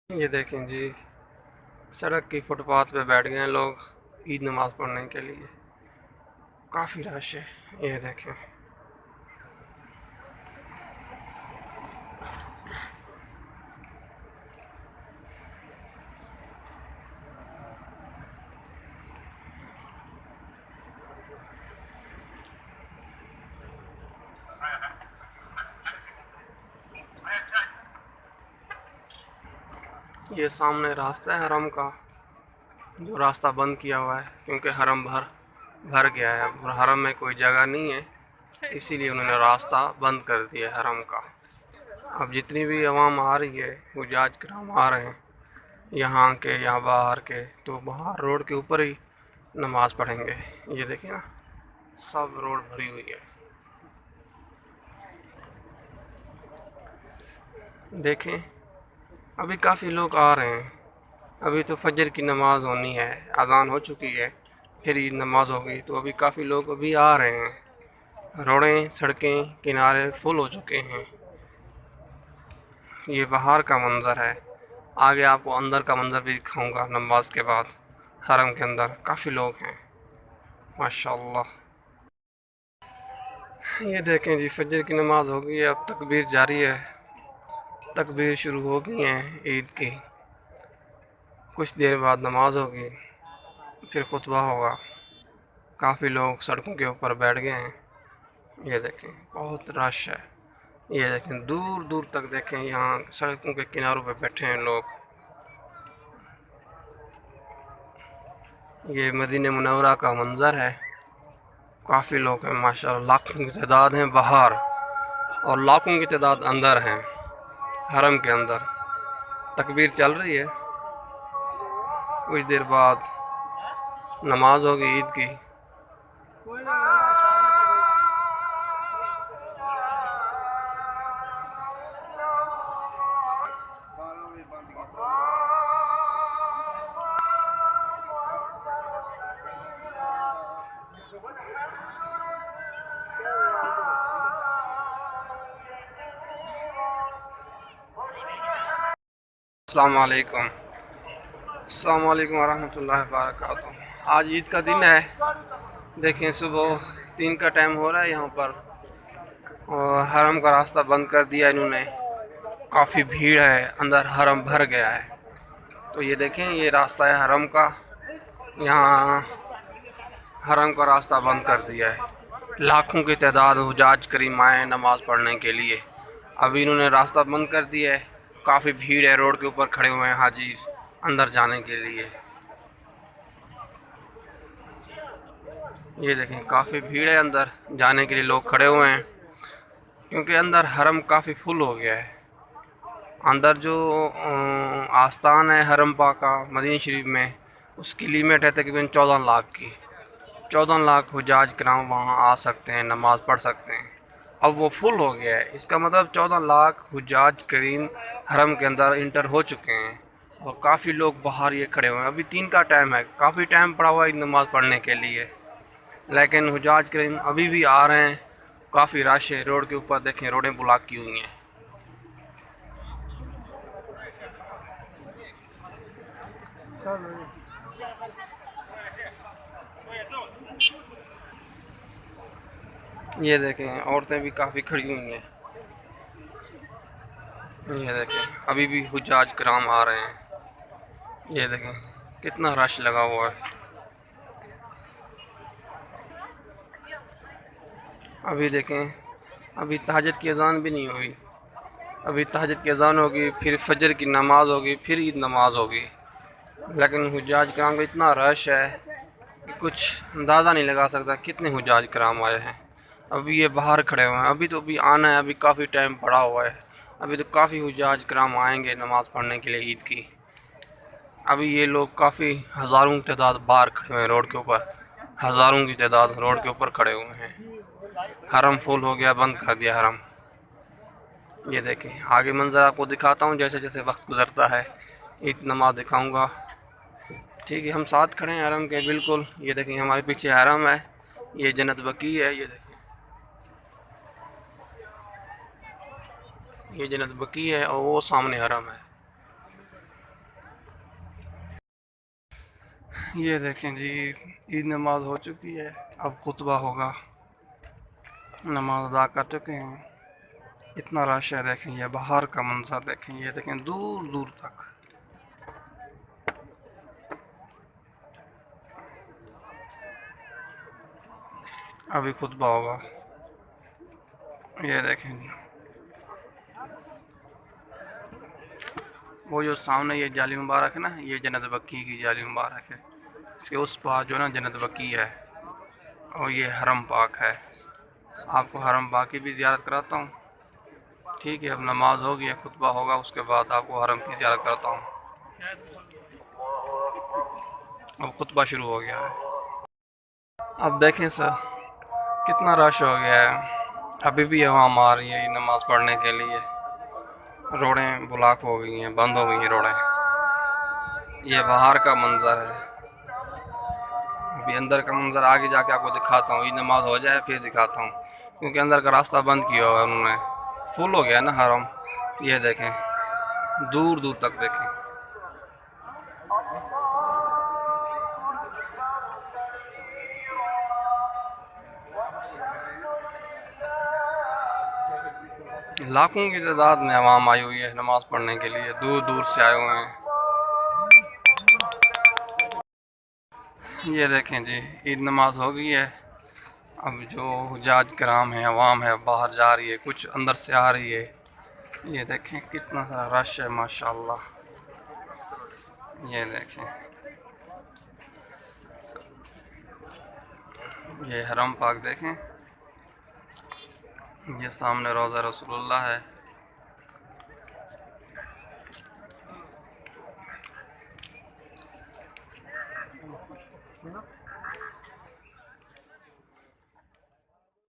ये देखें जी, सड़क की फुटपाथ पे बैठ गए हैं लोग ईद नमाज़ पढ़ने के लिए। काफ़ी रश है। ये देखें, ये सामने रास्ता है हरम का, जो रास्ता बंद किया हुआ है क्योंकि हरम भर भर गया है। अब हरम में कोई जगह नहीं है, इसीलिए उन्होंने रास्ता बंद कर दिया है हरम का। अब जितनी भी आवाम आ रही है, हुज्जाज कराम आ रहे हैं यहाँ के या बाहर के, तो बाहर रोड के ऊपर ही नमाज़ पढ़ेंगे। ये देखिए ना, सब रोड भरी हुई है। देखें, अभी काफ़ी लोग आ रहे हैं। अभी तो फजर की नमाज़ होनी है, अज़ान हो चुकी है, फिर ईद नमाज़ होगी, तो अभी काफ़ी लोग अभी आ रहे हैं। रोडें सड़कें किनारे फुल हो चुके हैं। ये बाहर का मंज़र है। आगे आपको अंदर का मंज़र भी दिखाऊंगा। नमाज के बाद हरम के अंदर काफ़ी लोग हैं, माशाल्लाह। ये देखें जी, फजर की नमाज़ हो गई है, अब तकबीर जारी है। तकबीर शुरू हो गई हैं ईद की। कुछ देर बाद नमाज होगी, फिर खुतबा होगा। काफ़ी लोग सड़कों के ऊपर बैठ गए हैं। ये देखें, बहुत रश है। ये देखें, दूर दूर तक देखें, यहाँ सड़कों के किनारों पे बैठे हैं लोग। ये मदीना मुनव्वरा का मंज़र है। काफ़ी लोग हैं माशाल्लाह, लाखों की तादाद हैं बाहर और लाखों की तादाद अंदर हैं हरम के अंदर। तकबीर चल रही है। कुछ देर बाद नमाज होगी ईद की। अस्सलाम वालेकुम। अस्सलाम वालेकुम वरहमतुल्लाहि वबरकातुहू। आज ईद का दिन है। देखें, सुबह 3 का टाइम हो रहा है यहाँ पर, और हरम का रास्ता बंद कर दिया इन्होंने। काफ़ी भीड़ है, अंदर हरम भर गया है। तो ये देखें, ये रास्ता है हरम का। यहाँ हरम का रास्ता बंद कर दिया है। लाखों की तादाद हुजाज करीम आए नमाज़ पढ़ने के लिए। अभी इन्होंने रास्ता बंद कर दिया है। काफ़ी भीड़ है, रोड के ऊपर खड़े हुए हैं हाजी अंदर जाने के लिए। ये देखें, काफ़ी भीड़ है, अंदर जाने के लिए लोग खड़े हुए हैं क्योंकि अंदर हरम काफ़ी फुल हो गया है। अंदर जो आस्थान है हरम पाक का मदीना शरीफ में, उसकी लिमिट है तकरीबन 14 लाख की। 14 लाख हुजाज कराम वहाँ आ सकते हैं, नमाज़ पढ़ सकते हैं। अब वो फुल हो गया है, इसका मतलब 14 लाख हुजाज करीम हरम के अंदर इंटर हो चुके हैं और काफ़ी लोग बाहर ये खड़े हुए हैं। अभी 3 का टाइम है, काफ़ी टाइम पड़ा हुआ है नमाज़ पढ़ने के लिए, लेकिन हुजाज करीम अभी भी आ रहे हैं। काफ़ी रश है रोड के ऊपर। देखें, रोडें ब्लॉक की हुई हैं। ये देखें, औरतें भी काफ़ी खड़ी हुई हैं। ये देखें, अभी भी हुज्जाज कराम आ रहे हैं। ये देखें, कितना रश लगा हुआ है। अभी देखें, अभी तहज्जुद की अज़ान भी नहीं हुई। अभी तहज्जुद की अज़ान होगी, फिर फजर की नमाज़ होगी, फिर ईद नमाज़ होगी। लेकिन हुज्जाज कराम का इतना रश है कि कुछ अंदाज़ा नहीं लगा सकता कितने हुज्जाज कराम आए हैं। अभी ये बाहर खड़े हुए हैं। अभी तो अभी आना है, अभी काफ़ी टाइम पड़ा हुआ है। अभी तो काफ़ी हुज्जाज कराम आएंगे नमाज़ पढ़ने के लिए ईद की। अभी ये लोग काफ़ी हज़ारों की तादाद बाहर खड़े हुए हैं रोड के ऊपर। हज़ारों की तादाद रोड के ऊपर खड़े हुए हैं। हरम फुल हो गया, बंद कर दिया हरम। ये देखें, आगे मंजर आपको दिखाता हूँ जैसे जैसे वक्त गुजरता है। ईद नमाज दिखाऊंगा। ठीक है, हम साथ खड़े हैं हरम के बिल्कुल। ये देखें, हमारे पीछे हरम है, ये जन्नत बकी है। ये देखें, ये जन्नत बकी है और वो सामने हरम है। ये देखें जी, ईद नमाज हो चुकी है, अब खुतबा होगा। नमाज अदा कर चुके हैं। इतना रश है, देखें ये बाहर का मंजर देखें, ये देखें दूर दूर तक। अभी खुतबा होगा। ये देखें जी, वो जो सामने ये जाली मुबारक है ना, ये जन्नत बक्की की जाली मुबारक है। इसके उस पार जो ना जन्नत बक्की है, और ये हरम पाक है। आपको हरम पाक की भी ज़ियारत कराता हूँ। ठीक है, अब नमाज होगी, खुतबा होगा, उसके बाद आपको हरम की ज़ियारत कराता हूँ। अब खुतबा शुरू हो गया है। अब देखें सर, कितना रश हो गया है। अभी भी आवाम आ रही है नमाज़ पढ़ने के लिए। रोडें ब्लॉक हो गई हैं, बंद हो गई हैं रोडें। ये बाहर का मंजर है। अभी अंदर का मंजर आगे जाके आपको दिखाता हूँ। ये नमाज हो जाए फिर दिखाता हूँ, क्योंकि अंदर का रास्ता बंद किया हुआ है उन्होंने। फुल हो गया ना हरम। ये देखें, दूर दूर तक देखें। लाखों की तादाद में आवाम आई हुई है नमाज पढ़ने के लिए, दूर दूर से आए हुए हैं। ये देखें जी, ईद नमाज हो गई है। अब जो हुज्जाज कराम है, आवाम है, बाहर जा रही है, कुछ अंदर से आ रही है। ये देखें कितना सारा रश है माशाल्लाह। ये देखें, ये हरम पाक देखें। ये सामने रोज़ा रसूलुल्लाह है।